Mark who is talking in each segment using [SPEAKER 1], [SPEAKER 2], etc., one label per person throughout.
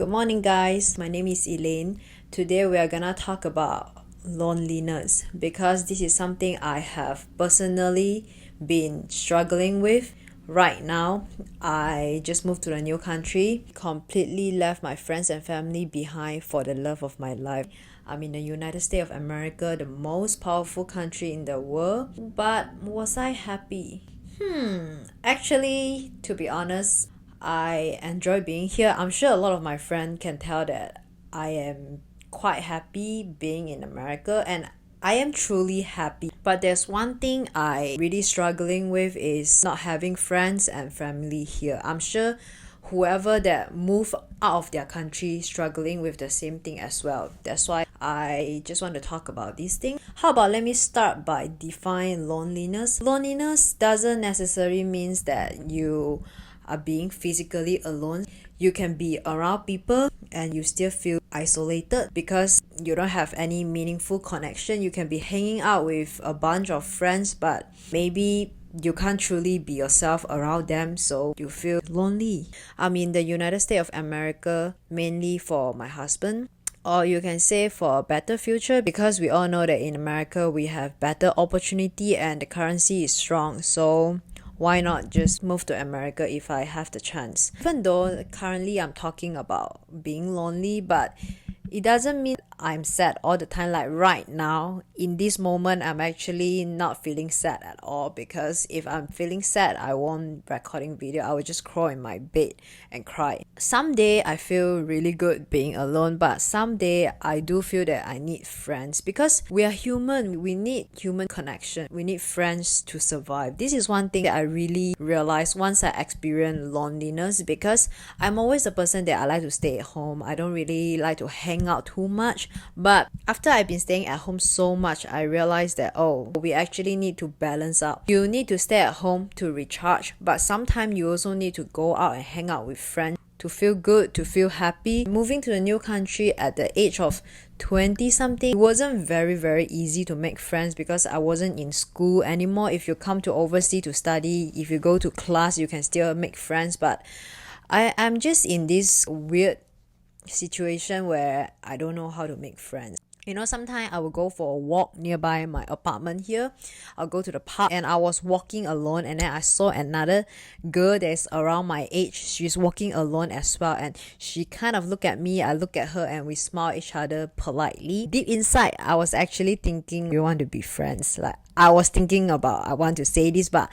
[SPEAKER 1] Good morning, guys. My name is Elaine. Today we are gonna talk about loneliness because this is something I have personally been struggling with. Right now, I just moved to a new country, completely left my friends and family behind for the love of my life. I'm in the United States of America, the most powerful country in the world. But was I happy? Actually, to be honest, I enjoy being here. I'm sure a lot of my friends can tell that I am quite happy being in America, and I am truly happy. But there's one thing I really struggling with is not having friends and family here. I'm sure whoever that move out of their country struggling with the same thing as well. That's why I just want to talk about this thing. How about let me start by define loneliness. Loneliness doesn't necessarily means that you are being physically alone. You can be around people and you still feel isolated because you don't have any meaningful connection. You can be hanging out with a bunch of friends, but maybe you can't truly be yourself around them, so you feel lonely. I'm in the United States of America mainly for my husband, or you can say for a better future, because we all know that in America we have better opportunity and the currency is strong. So why not just move to America if I have the chance? Even though currently I'm talking about being lonely, but it doesn't mean I'm sad all the time. Like right now, in this moment, I'm actually not feeling sad at all, because if I'm feeling sad, I won't recording video. I will just crawl in my bed and cry. Someday I feel really good being alone, but someday I do feel that I need friends, because we are human. We need human connection. We need friends to survive. This is one thing that I really realized once I experienced loneliness, because I'm always a person that I like to stay at home. I don't really like to hang out too much. But after I've been staying at home so much, I realized that we actually need to balance out. You need to stay at home to recharge, but sometimes you also need to go out and hang out with friends to feel good, to feel happy. Moving to a new country at the age of 20 something, it wasn't very easy to make friends because I wasn't in school anymore. If you come to overseas to study, if you go to class, you can still make friends, but I'm just in this weird situation where I don't know how to make friends. Sometimes I will go for a walk nearby my apartment here. I'll go to the park and I was walking alone, and then I saw another girl that's around my age. She's walking alone as well, and she kind of looked at me, I look at her, and we smile each other politely. Deep inside, I was actually thinking we want to be friends. Like I was thinking about I want to say this, but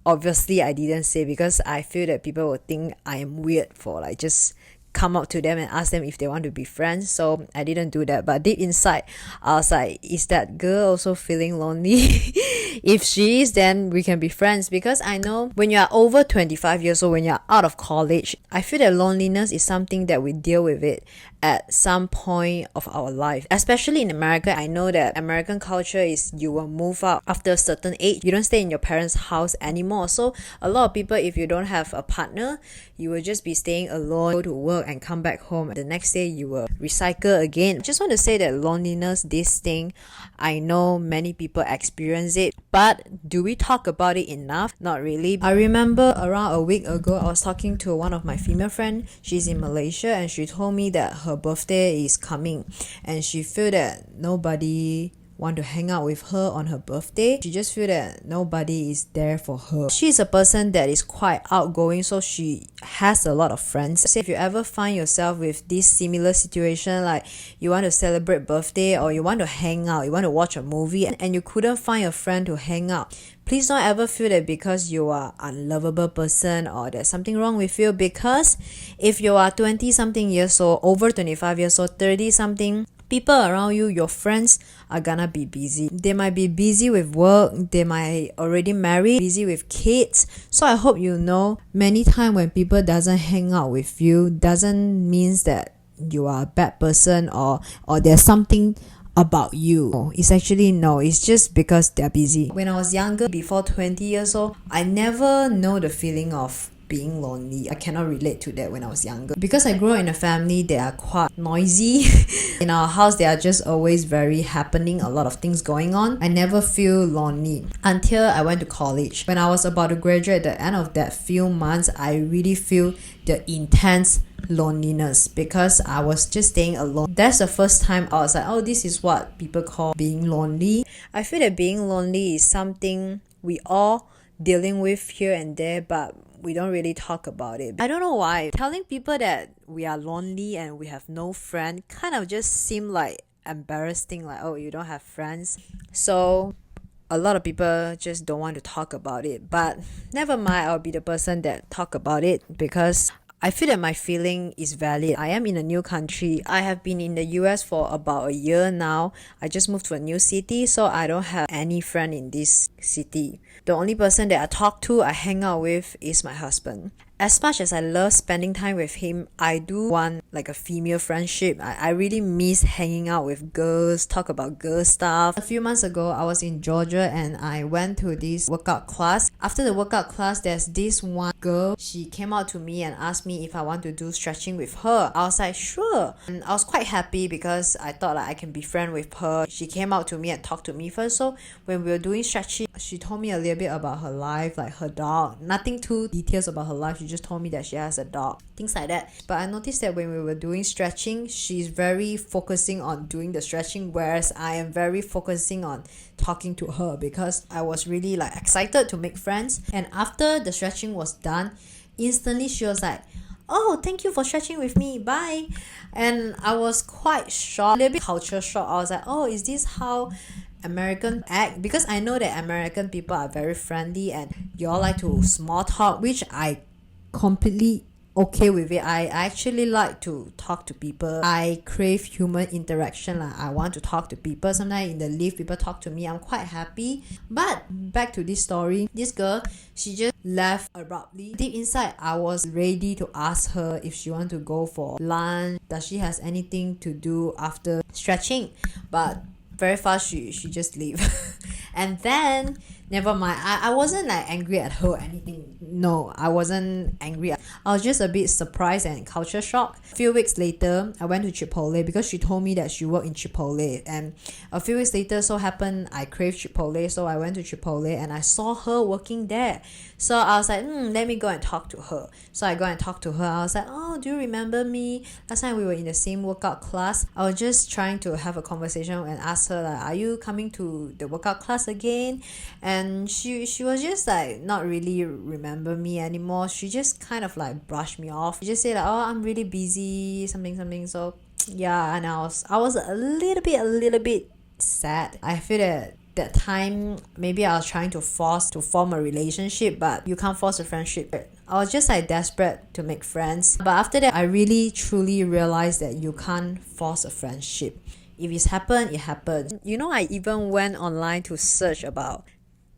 [SPEAKER 1] obviously I didn't say, because I feel that people will think I am weird for like just come up to them and ask them if they want to be friends. So I didn't do that, but deep inside I was like, is that girl also feeling lonely? If she is, then we can be friends, because I know when you are over 25 years old, when you're out of college, I feel that loneliness is something that we deal with it at some point of our life. Especially in America, I know that American culture is you will move out after a certain age. You don't stay in your parents' house anymore. So a lot of people, if you don't have a partner, you will just be staying alone, go to work and come back home. The next day you will recycle again. Just want to say that loneliness, this thing, I know many people experience it, but do we talk about it enough? Not really. I remember around a week ago, I was talking to one of my female friends. She's in Malaysia, and she told me that her birthday is coming and she feel that nobody want to hang out with her on her birthday. She just feel that nobody is there for her. She's a person that is quite outgoing, so she has a lot of friends. So if you ever find yourself with this similar situation, like you want to celebrate birthday or you want to hang out, you want to watch a movie, and you couldn't find a friend to hang out, please don't ever feel that because you are unlovable person or there's something wrong with you, because if you are 20 something years old, over 25 years old, 30 something, people around you, your friends, are gonna be busy. They might be busy with work, they might already married, busy with kids. So I hope you know, many times when people doesn't hang out with you, doesn't means that you are a bad person or there's something about you. It's actually no, it's just because they're busy. When I was younger, before 20 years old, I never know the feeling of being lonely. I cannot relate to that when I was younger. Because I grew up in a family that are quite noisy. In our house, there are just always very happening, a lot of things going on. I never feel lonely until I went to college. When I was about to graduate, at the end of that few months, I really feel the intense loneliness because I was just staying alone. That's the first time I was like, oh, this is what people call being lonely. I feel that being lonely is something we all dealing with here and there, but we don't really talk about it. I don't know why. Telling people that we are lonely and we have no friend kind of just seem like embarrassing, like, oh, you don't have friends. So a lot of people just don't want to talk about it. But never mind, I'll be the person that talk about it because I feel that my feeling is valid. I am in a new country. I have been in the US for about a year now. I just moved to a new city, so I don't have any friend in this city. The only person that I talk to, I hang out with, is my husband. As much as I love spending time with him, I do want like a female friendship. I really miss hanging out with girls, talk about girl stuff. A few months ago, I was in Georgia and I went to this workout class. After the workout class, there's this one girl. She came out to me and asked me if I want to do stretching with her. I was like, sure. And I was quite happy because I thought like I can be friends with her. She came out to me and talked to me first. So when we were doing stretching, she told me a little bit about her life, like her dog. Nothing too details about her life. She just told me that she has a dog, things like that. But I noticed that when we were doing stretching, she's very focusing on doing the stretching, whereas I am very focusing on talking to her because I was really like excited to make friends. And after the stretching was done, instantly she was like, oh, thank you for stretching with me, bye. And I was quite shocked, a little bit culture shock. I was like, oh, is this how American act? Because I know that American people are very friendly and you all like to small talk, which I completely okay with it. I actually like to talk to people. I crave human interaction. Like I want to talk to people. Sometimes in the lift, people talk to me. I'm quite happy. But back to this story, this girl, she just left abruptly. Deep inside, I was ready to ask her if she want to go for lunch. Does she has anything to do after stretching? But very fast, she just leave. And then never mind, I wasn't like angry at her or anything. No, I wasn't angry. I was just a bit surprised and culture shocked. A few weeks later, I went to Chipotle because she told me that she worked in Chipotle. And a few weeks later, so happened I craved Chipotle, so I went to Chipotle and I saw her working there. So I was like, let me go and talk to her. So I go and talk to her. I was like, oh, do you remember me? Last time we were in the same workout class. I was just trying to have a conversation and ask her like, are you coming to the workout class again? And she was just like not really remember me anymore. She just kind of like brushed me off. She just said like, oh, I'm really busy, something. So yeah, and I was a little bit sad. I feel that time maybe I was trying to form a relationship, but you can't force a friendship. I was just like desperate to make friends. But after that, I really truly realized that you can't force a friendship. If it's happened, it happened. You know, I even went online to search about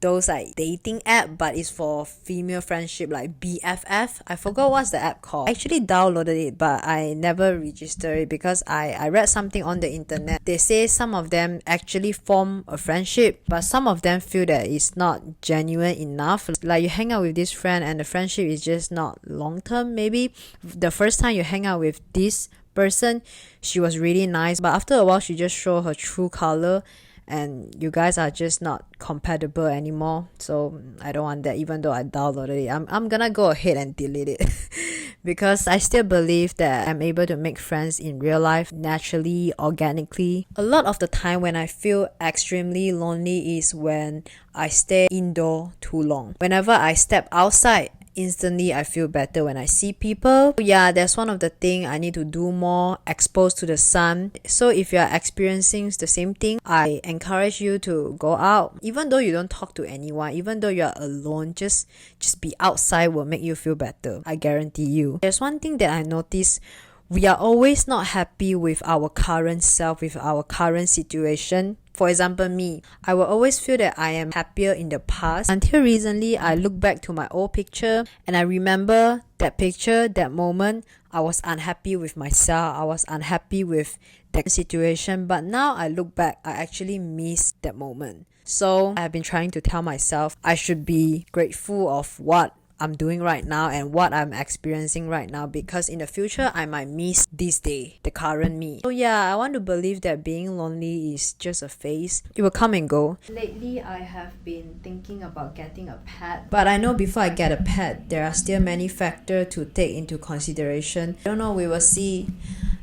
[SPEAKER 1] those like dating app, but it's for female friendship, like BFF. I forgot what's the app called. I actually downloaded it, but I never registered it because I read something on the internet. They say some of them actually form a friendship, but some of them feel that it's not genuine enough. Like you hang out with this friend and the friendship is just not long term. Maybe the first time you hang out with this person, she was really nice, but after a while she just showed her true color and you guys are just not compatible anymore. So I don't want that. Even though I downloaded it, I'm gonna go ahead and delete it because I still believe that I'm able to make friends in real life naturally, organically. A lot of the time when I feel extremely lonely is when I stay indoor too long. Whenever I step outside, instantly I feel better when I see people. Yeah, that's one of the thing I need to do more, exposed to the sun. So if you're experiencing the same thing, I encourage you to go out. Even though you don't talk to anyone, even though you're alone, just be outside will make you feel better. I guarantee you. There's one thing that I noticed. We are always not happy with our current self, with our current situation. For example, me, I will always feel that I am happier in the past. Until recently, I look back to my old picture and I remember that picture, that moment, I was unhappy with myself. I was unhappy with that situation. But now I look back, I actually miss that moment. So I have been trying to tell myself I should be grateful of what I'm doing right now and what I'm experiencing right now, because in the future I might miss this day, the current me. So yeah, I want to believe that being lonely is just a phase. It will come and go. Lately, I have been thinking about getting a pet, but I know before I get a pet, there are still many factors to take into consideration. I don't know, we will see.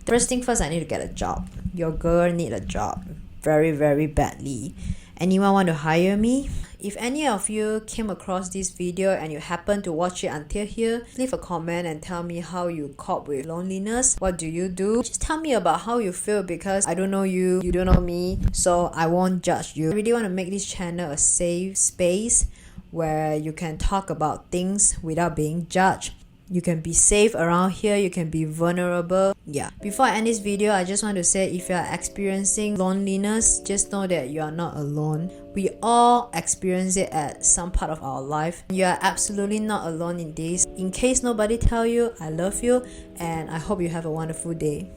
[SPEAKER 1] First thing first, I need to get a job. Your girl need a job very, very badly. Anyone want to hire me? If any of you came across this video and you happen to watch it until here, leave a comment and tell me how you cope with loneliness. What do you do? Just tell me about how you feel, because I don't know you, you don't know me, so I won't judge you. I really want to make this channel a safe space where you can talk about things without being judged. You can be safe around here, you can be vulnerable. Yeah. Before I end this video, I just want to say, if you are experiencing loneliness, just know that you are not alone. We all experience it at some part of our life. You are absolutely not alone in this. In case nobody tell you, I love you and I hope you have a wonderful day.